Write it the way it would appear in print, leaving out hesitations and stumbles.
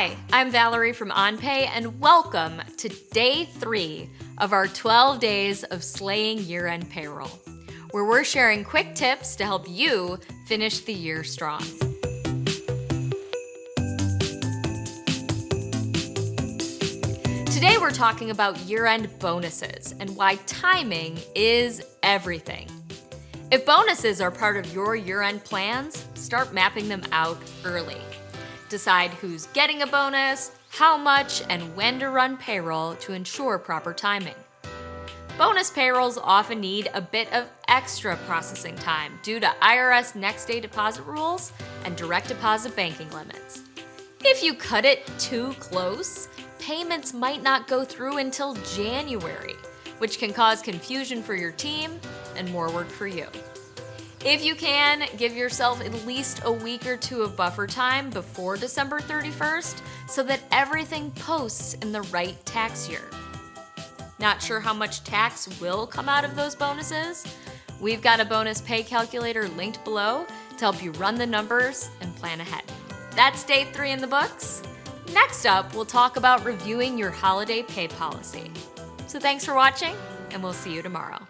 Hi, I'm Valerie from OnPay, and welcome to Day 3 of our 12 days of Sleighing year-end payroll, where we're sharing quick tips to help you finish the year strong. Today we're talking about year-end bonuses and why timing is everything. If bonuses are part of your year-end plans, start mapping them out early. Decide who's getting a bonus, how much, and when to run payroll to ensure proper timing. Bonus payrolls often need a bit of extra processing time due to IRS next day deposit rules and direct deposit banking limits. If you cut it too close, payments might not go through until January, which can cause confusion for your team and more work for you. If you can, give yourself at least a week or two of buffer time before December 31st so that everything posts in the right tax year. Not sure how much tax will come out of those bonuses? We've got a bonus pay calculator linked below to help you run the numbers and plan ahead. That's Day 3 in the books. Next up, we'll talk about reviewing your holiday pay policy. So thanks for watching, and we'll see you tomorrow.